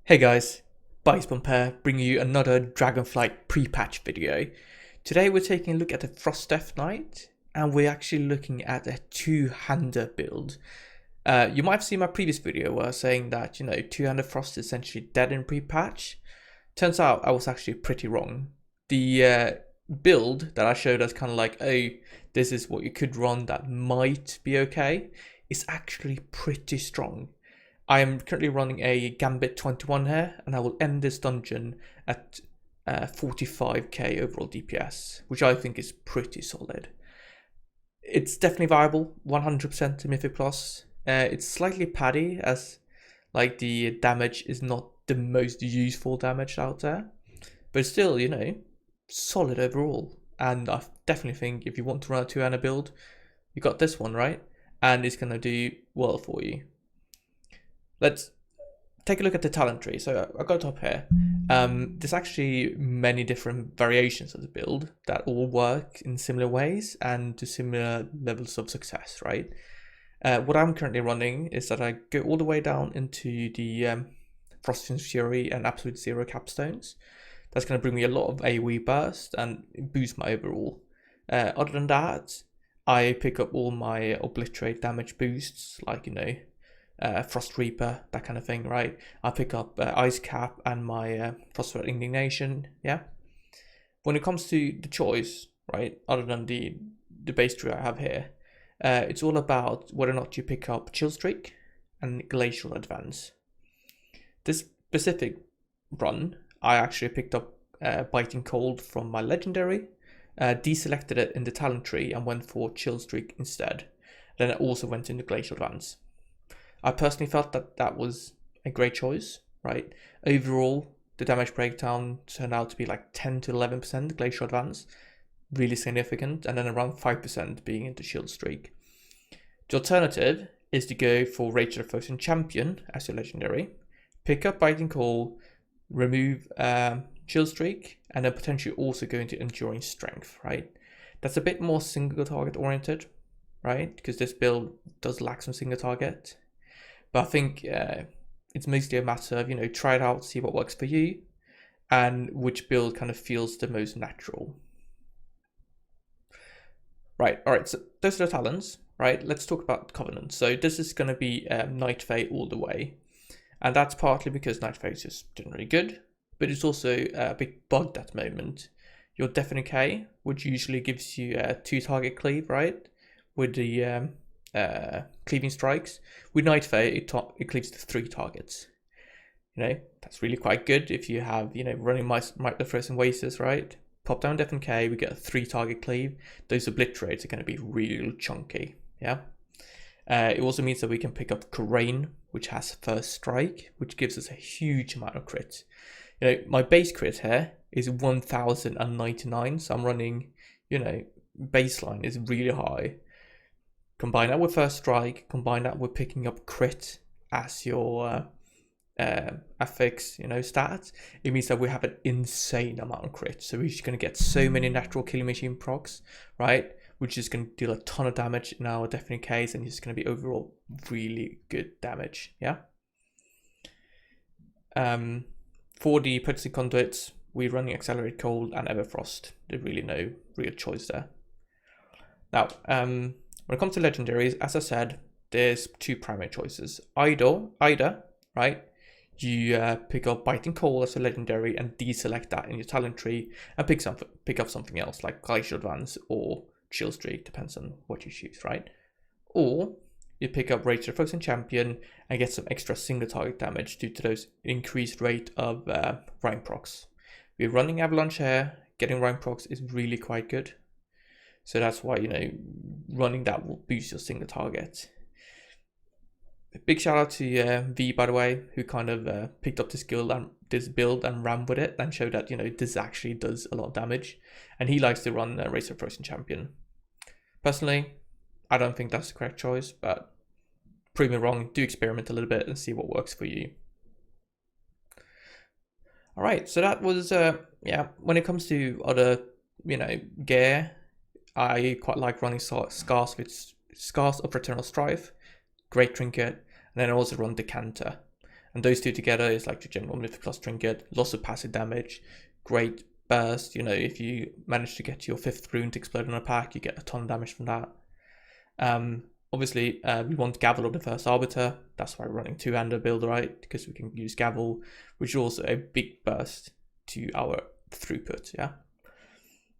Hey guys, Bumper bringing you another Dragonflight Pre-Patch video. Today we're taking a look at the Frost Death Knight, and we're actually looking at a two-hander build. You might have seen my previous video where I was saying that, two-hander Frost is essentially dead in Pre-Patch. Turns out I was actually pretty wrong. The build that I showed as kind of like, oh, this is what you could run that might be okay, is actually pretty strong. I am currently running a Gambit 21 here, and I will end this dungeon at 45k overall DPS, which I think is pretty solid. It's definitely viable, 100% to Mythic Plus. It's slightly paddy, as like the damage is not the most useful damage out there, but still, solid overall. And I definitely think if you want to run a two-hander build, you got this one, right? And it's going to do well for you. Let's take a look at the talent tree. So I've got it up here. There's actually many different variations of the build that all work in similar ways and to similar levels of success, right? What I'm currently running is that I go all the way down into the Frostfiend's Fury and Absolute Zero capstones. That's going to bring me a lot of AoE burst and boost my overall. Other than that, I pick up all my obliterate damage boosts, like, Frost Reaper, that kind of thing, right? I pick up Ice Cap and my Frostbite Indignation, yeah? When it comes to the choice, right, other than the base tree I have here, it's all about whether or not you pick up Chill Streak and Glacial Advance. This specific run, I actually picked up Biting Cold from my Legendary, deselected it in the talent tree and went for Chill Streak instead. Then I also went into Glacial Advance. I personally felt that that was a great choice, right? Overall, the damage breakdown turned out to be like 10 to 11% Glacial Advance, really significant, and then around 5% being into Shield Streak. The alternative is to go for Rachel Frozen Champion as your legendary, pick up Biting Call, remove Shield Streak, and then potentially also go into Enduring Strength, right? That's a bit more single target oriented, right? Because this build does lack some single target. But I think it's mostly a matter of, try it out, see what works for you, and which build kind of feels the most natural. Right, all right, so those are the talents, right? Let's talk about Covenant. So this is going to be Night Fae all the way. And that's partly because Night Fae is just generally good, but it's also a bit bugged at the moment. Your Deafening K, which usually gives you a 2-target cleave, right? With the cleaving strikes. With Night Fae, it cleaves to 3 targets. That's really quite good if you have, running Might the Frozen Wastes, right? Pop down Deafening K, we get a 3-target cleave. Those obliterates are going to be real chunky, yeah? It also means that we can pick up Karain, which has First Strike, which gives us a huge amount of crit. My base crit here is 1099, so I'm running, baseline is really high. Combine that with First Strike, combine that with picking up crit as your affix, stats. It means that we have an insane amount of crit. So we're just going to get so many natural killing machine procs, right? Which is going to deal a ton of damage in our Deafening case, and it's going to be overall really good damage, yeah? For the potency conduits, we're running Accelerate Cold and Everfrost. There's really no real choice there. Now, when it comes to legendaries, as I said, there's 2 primary choices. Either, right, you pick up Biting Cold as a legendary and deselect that in your talent tree and pick up something else like Glacial Advance or Chill Streak, depends on what you choose, right? Or you pick up Rachel Frozen Champion and get some extra single target damage due to those increased rate of Rhyme procs. We're running Avalanche here, getting Rhyme procs is really quite good. So that's why, running that will boost your single target. A big shout out to V, by the way, who kind of picked up this build and ran with it and showed that, this actually does a lot of damage. And he likes to run Racer Frozen Champion. Personally, I don't think that's the correct choice, but prove me wrong, do experiment a little bit and see what works for you. All right, so that was, when it comes to other, gear, I quite like running Scars with Scars of Fraternal Strife, great trinket, and then I also run Decanter. And those two together is like the general Mythic Plus trinket, lots of passive damage, great burst. You know, if you manage to get your 5th rune to explode on a pack, you get a ton of damage from that. Obviously, we want Gavel of the First Arbiter. That's why we're running 2-hander build, right? Because we can use Gavel, which is also a big burst to our throughput, yeah?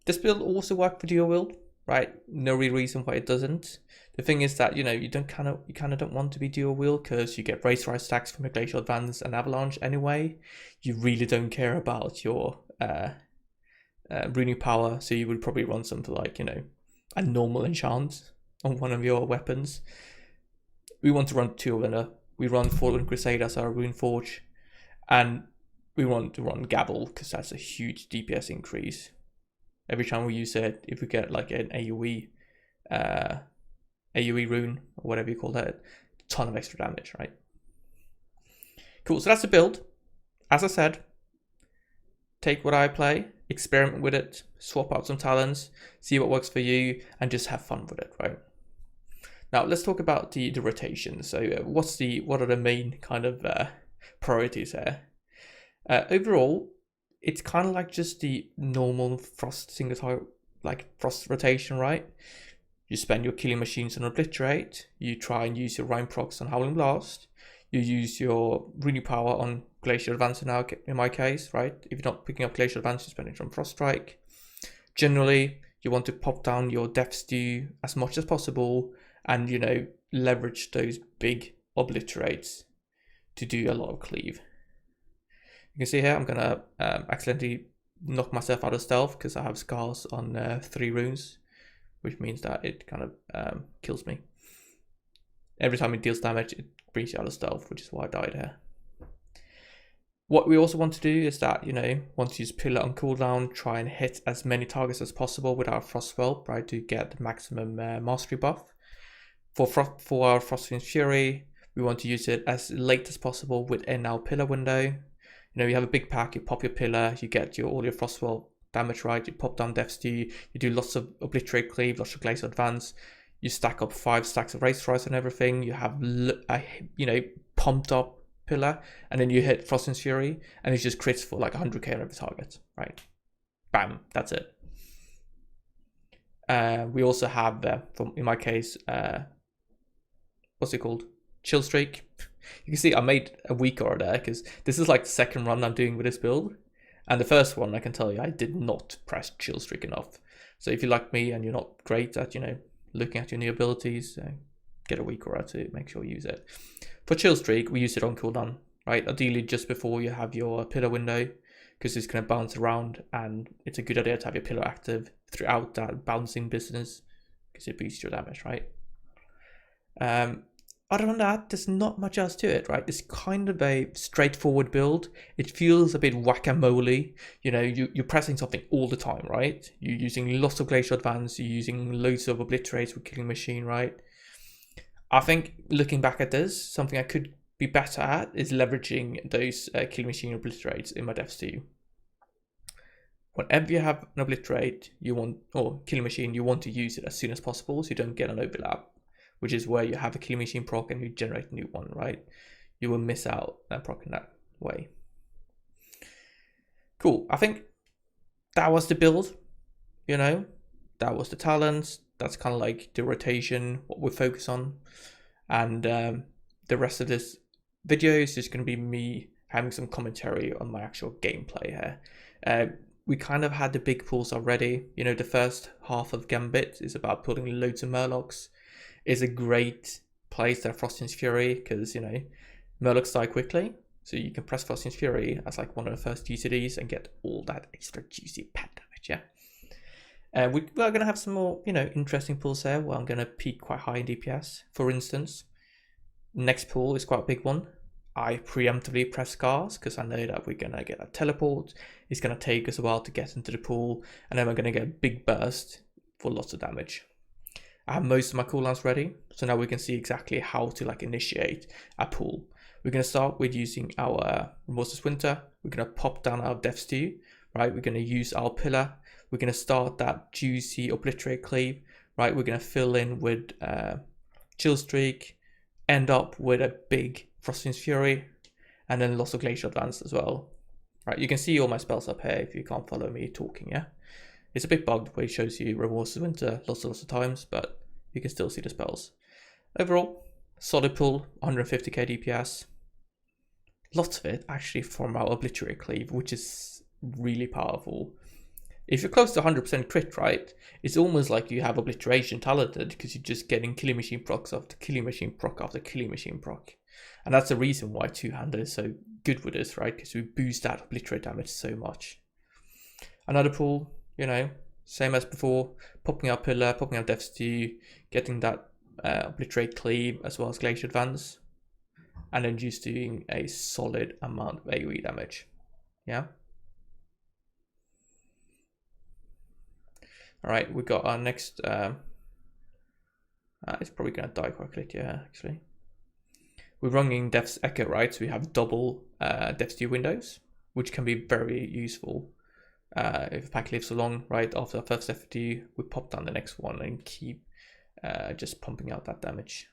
This build also works for dual wield, right? No real reason why it doesn't. The thing is that, you know, you kind of don't want to be dual wield because you get race rise stacks from a Glacial Advance and Avalanche anyway. You really don't care about your runic power, so you would probably run something like, you know, a normal enchant on one of your weapons. We want to run 2-hander. We run Fallen Crusade as our Rune Forge, and we want to run Gavel because that's a huge DPS increase. Every time we use it, if we get like an AoE rune, or whatever you call that, ton of extra damage, right? Cool, so that's the build. As I said, take what I play, experiment with it, swap out some talents, see what works for you, and just have fun with it, right? Now let's talk about the rotation. So what are the main kind of priorities here? Overall, it's kind of like just the normal Frost single target, like Frost rotation, right? You spend your killing machines on Obliterate, you try and use your Rhyme procs on Howling Blast, you use your runic power on Glacial Advance now, in my case, right? If you're not picking up Glacial Advance, you're spending it on Frost Strike. Generally, you want to pop down your Death Stew as much as possible and, you know, leverage those big Obliterates to do a lot of cleave. You can see here, I'm gonna accidentally knock myself out of stealth because I have scars on 3 runes, which means that it kind of kills me. Every time it deals damage, it brings you out of stealth, which is why I died here. What we also want to do is that, you know, once you use Pillar on cooldown, try and hit as many targets as possible with our Frost Whelp, right, to get the maximum mastery buff. For our Frostfiend's Fury, we want to use it as late as possible within our Pillar window. You know, you have a big pack, you pop your Pillar, you get all your Frost Whelp damage right, you pop down Death Stew, you do lots of Obliterate Cleave, lots of Glacial Advance, you stack up 5 stacks of Race Rise and everything, you have, you know, pumped up Pillar, and then you hit Frostfiend's Fury, and it just crits for like 100k on every target, right? Bam, that's it. We also have, in my case, what's it called? Chill Streak. You can see I made a weak order there because this is like the second run I'm doing with this build. And the first one, I can tell you, I did not press Chill Streak enough. So if you're like me and you're not great at, you know, looking at your new abilities, get a weak aura to make sure you use it. For Chill Streak, we use it on cooldown, right? Ideally just before you have your Pillar window, because it's going to bounce around, and it's a good idea to have your Pillar active throughout that bouncing business because it boosts your damage, right? Other than that, there's not much else to it, right? It's kind of a straightforward build. It feels a bit whack-a-mole. You know, you're pressing something all the time, right? You're using lots of Glacial Advance, you're using loads of Obliterates with Killing Machine, right? I think looking back at this, something I could be better at is leveraging those Killing Machine Obliterates in my Death Stew. Whenever you have an Obliterate, or Killing Machine, you want to use it as soon as possible so you don't get an overlap, which is where you have a Killing Machine proc and you generate a new one, right? You will miss out that proc in that way. Cool, I think that was the build, you know? That was the talents, that's kind of like the rotation, what we focus on. And the rest of this video is just going to be me having some commentary on my actual gameplay here. We kind of had the big pulls already. You know, the first half of Gambit is about pulling loads of Murlocs. It's a great place to have Frostfiend's Fury because, you know, Murlocs die quickly. So you can press Frostfiend's Fury as like one of the first GCDs and get all that extra juicy pet damage, yeah? We are going to have some more, you know, interesting pulls here where I'm going to peak quite high in DPS. For instance, next pull is quite a big one. I preemptively press Scars because I know that we're going to get a teleport. It's going to take us a while to get into the pool, and then we're going to get a big burst for lots of damage. I have most of my cooldowns ready, so now we can see exactly how to like initiate a pool. We're going to start with using our Remorseless Winter. We're going to pop down our Death Stew, right? We're going to use our Pillar. We're going to start that juicy Obliterate Cleave. right? We're going to fill in with Chill Streak, end up with a big Frostwind's Fury, and then lots of Glacial Advance as well. Right, you can see all my spells up here if you can't follow me talking, yeah? It's a bit bugged where it shows you Remorse of Winter lots of times, but you can still see the spells. Overall, solid pull, 150k DPS. Lots of it actually from our Obliterate Cleave, which is really powerful. If you're close to 100% crit, right, it's almost like you have Obliteration talented because you're just getting Killing Machine procs after Killing Machine proc after Killing Machine proc. And that's the reason why two-hander is so good with this, right? Because we boost that Obliterate damage so much. Another pull, you know, same as before, popping out Pillar, popping out Death Stew, getting that Obliterate Cleave as well as Glacial Advance. And then just doing a solid amount of AoE damage. Yeah? Alright, we got our next... it's probably going to die quite quickly, yeah, actually. We're running Death's Echo, right? So we have double Death's Stew windows, which can be very useful. If a pack lives so long, right, after the first Death Stew, we pop down the next one and keep just pumping out that damage.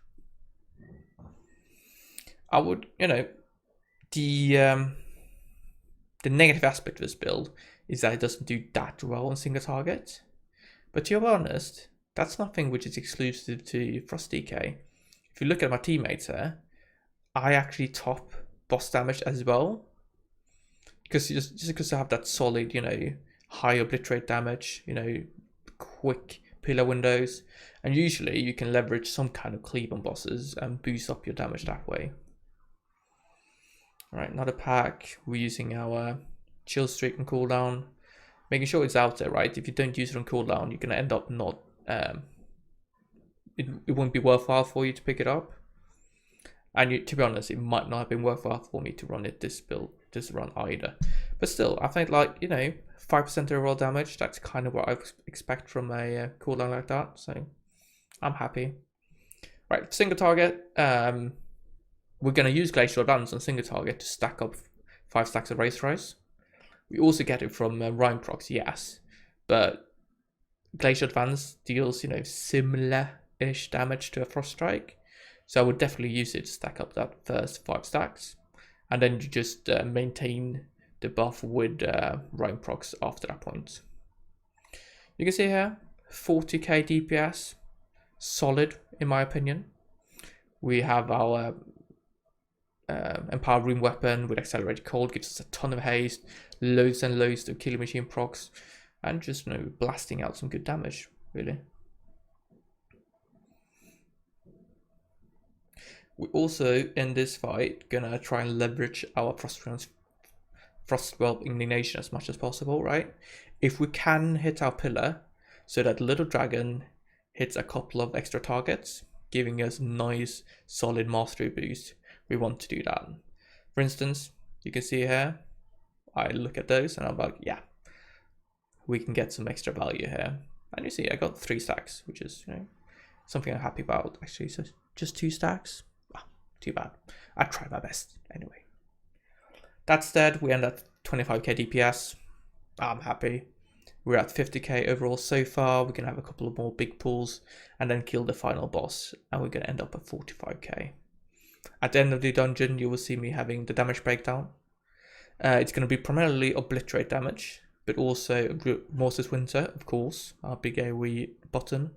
I would, you know, the negative aspect of this build is that it doesn't do that well on single target. But to be honest, that's nothing which is exclusive to Frost DK. If you look at my teammates here, I actually top boss damage as well. Because just because I have that solid, you know, high obliterate damage, you know, quick pillar windows. And usually you can leverage some kind of cleave on bosses and boost up your damage that way. Alright, another pack. We're using our Chill Streak and cooldown. Making sure it's out there, right? If you don't use it on cooldown, you're going to end up not... it won't be worthwhile for you to pick it up. And to be honest, it might not have been worthwhile for me to run it this run either. But still, I think, like, you know, 5% overall damage, that's kind of what I expect from a cooldown like that. So I'm happy. Right, single target. We're going to use Glacial Advance on single target to stack up 5 stacks of Race Rise. We also get it from Rhyme procs, yes. But Glacial Advance deals, you know, similar-ish damage to a Frost Strike. So I would definitely use it to stack up that first 5 stacks. And then you just maintain the buff with Rhyme procs after that point. You can see here, 40k DPS. Solid, in my opinion. We have our Empowered Rune Weapon with Accelerated Cold, gives us a ton of haste, loads and loads of Killing Machine procs, and just, you know, blasting out some good damage, really. We're also, in this fight, gonna try and leverage our Frostwhelp Indignation as much as possible, right? If we can hit our pillar, so that little dragon hits a couple of extra targets, giving us nice, solid mastery boost, we want to do that. For instance, you can see here, I look at those and I'm like, yeah, we can get some extra value here. And you see, I got 3 stacks, which is, you know, something I'm happy about, actually. So just 2 stacks, too bad. I tried my best anyway. That said, we end at 25k DPS. I'm happy. We're at 50k overall so far. We're gonna have a couple of more big pulls and then kill the final boss, and we're gonna end up at 45k. At the end of the dungeon, you will see me having the damage breakdown. It's going to be primarily obliterate damage, but also Morse's Winter, of course, our big AoE button,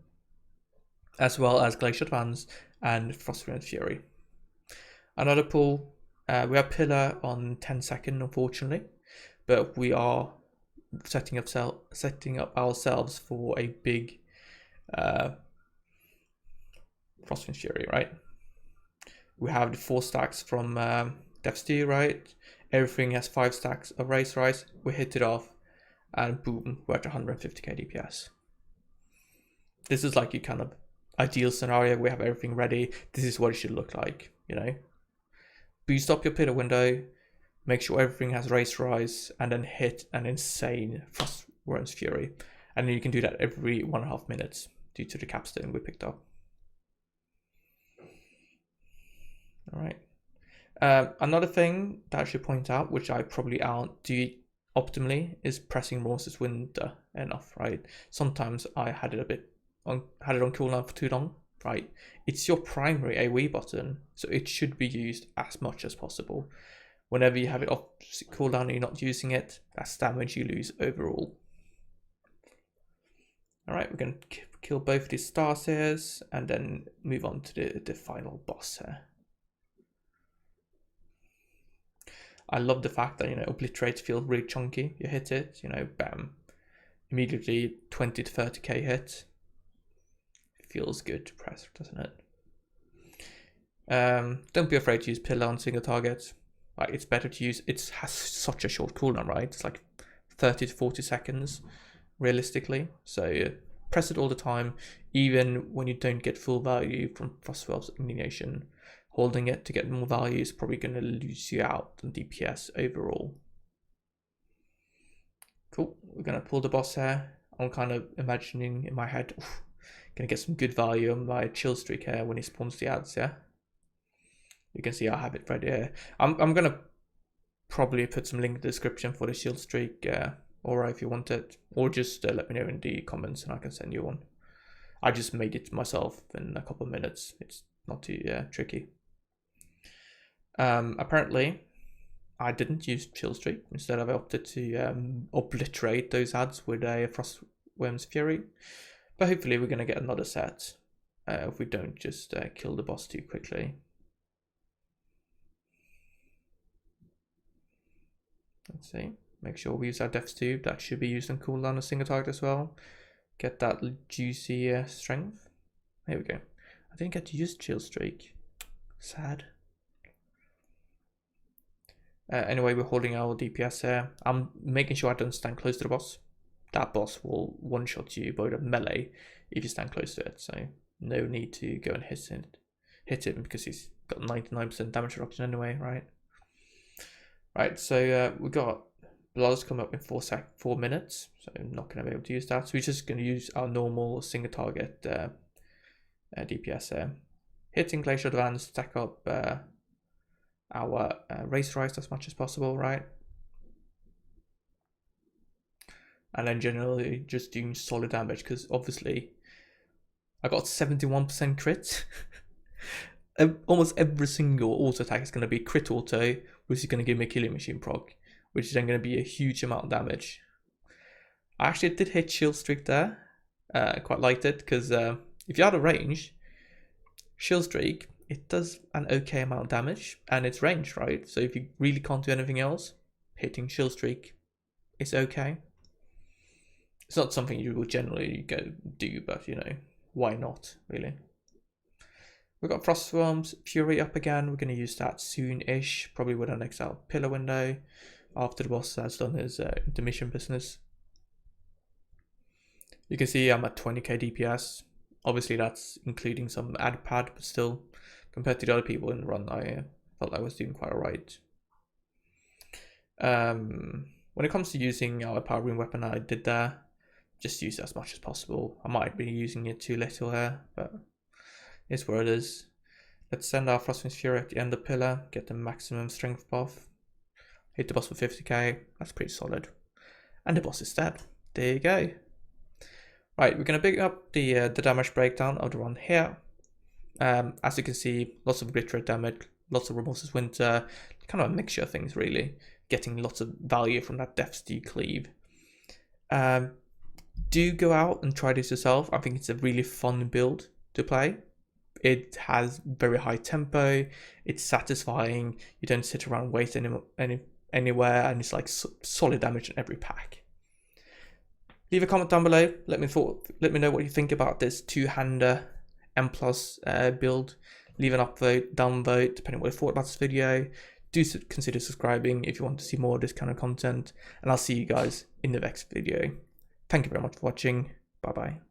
as well as Glacial Advance and Frostwind's Fury. Another pull, we have Pillar on 10 seconds, unfortunately, but we are setting up ourselves for a big Frostwind's Fury, right? We have the 4 stacks from Death's Stew, right? Everything has 5 stacks of Race Rise. We hit it off, and boom, we're at 150k DPS. This is like your kind of ideal scenario. We have everything ready. This is what it should look like, you know? Boost up your pillar window, make sure everything has Race Rise, and then hit an insane Frostwind's Fury. And then you can do that every 1.5 minutes due to the capstone we picked up. All right. Another thing that I should point out, which I probably aren't doing optimally, is pressing Morse's Winter enough, right? Sometimes I had it a bit had it on cooldown for too long, right? It's your primary AoE button, so it should be used as much as possible. Whenever you have it off cooldown and you're not using it, that's damage you lose overall. All right, we're going to kill both of these stars here and then move on to the final boss here. I love the fact that, you know, obliterates feel really chunky. You hit it, you know, bam, immediately 20 to 30k hit. It feels good to press, doesn't it? Don't be afraid to use pillar on single targets. Like, it's better to use, it has such a short cooldown, right? It's like 30 to 40 seconds realistically. So press it all the time, even when you don't get full value from Frostwell's Indignation. Holding it to get more value is probably going to lose you out on DPS overall. Cool, we're going to pull the boss here. I'm kind of imagining in my head, going to get some good value on my chill streak here when he spawns the ads, yeah? You can see I have it right here. I'm going to probably put some link in the description for the shield streak aura if you want it, or just let me know in the comments and I can send you one. I just made it myself in a couple of minutes. It's not too tricky. Apparently, I didn't use chill streak. Instead, I've opted to obliterate those ads with a Frostworm's Fury. But hopefully, we're going to get another set if we don't just kill the boss too quickly. Let's see. Make sure we use our Death's Tube. That should be used on cooldown a single target as well. Get that juicy strength. There we go. I didn't get to use chill streak. Sad. Anyway, we're holding our DPS here. I'm making sure I don't stand close to the boss. That boss will one-shot you by the melee if you stand close to it. So no need to go and hit him because he's got 99% damage reduction anyway, right? Right, so we got bloods come up in 4 minutes, so I'm not going to be able to use that. So we're just going to use our normal single target DPS here. Hitting Glacial Advance, stack up our Razor Rise as much as possible, right? And then generally just doing solid damage, because obviously I got 71% crit. Almost every single auto attack is going to be crit auto, which is going to give me a Killing Machine proc, which is then going to be a huge amount of damage. I actually did hit Shield Streak there. Quite liked it, because if you're out of range, Shield Streak, it does an okay amount of damage, and it's ranged, right? So if you really can't do anything else, hitting Shield Streak is okay. It's not something you will generally go do, but you know, why not, really? We've got Frostworm's Fury up again. We're going to use that soon-ish, probably with our next out pillar window, after the boss has done his intermission business. You can see I'm at 20k DPS. Obviously that's including some ad pad, but still, compared to the other people in the run, I felt I was doing quite alright. When it comes to using our power rune weapon, I did there. Just use it as much as possible. I might be using it too little here, but it's where it is. Let's send our Frostworm's Fury at the end of the pillar, get the maximum strength buff. Hit the boss for 50k, that's pretty solid. And the boss is dead. There you go. Right, we're going to pick up the damage breakdown of the run here. As you can see, lots of obliterate damage, lots of Remorseless Winter, kind of a mixture of things really. Getting lots of value from that Death's Due Cleave. Do go out and try this yourself. I think it's a really fun build to play. It has very high tempo, it's satisfying, you don't sit around waiting anywhere, and it's like solid damage in every pack. Leave a comment down below, let me know what you think about this two-hander M+ build. Leave an upvote, downvote, depending on what you thought about this video. Do consider subscribing if you want to see more of this kind of content, and I'll see you guys in the next video. Thank you very much for watching, bye bye.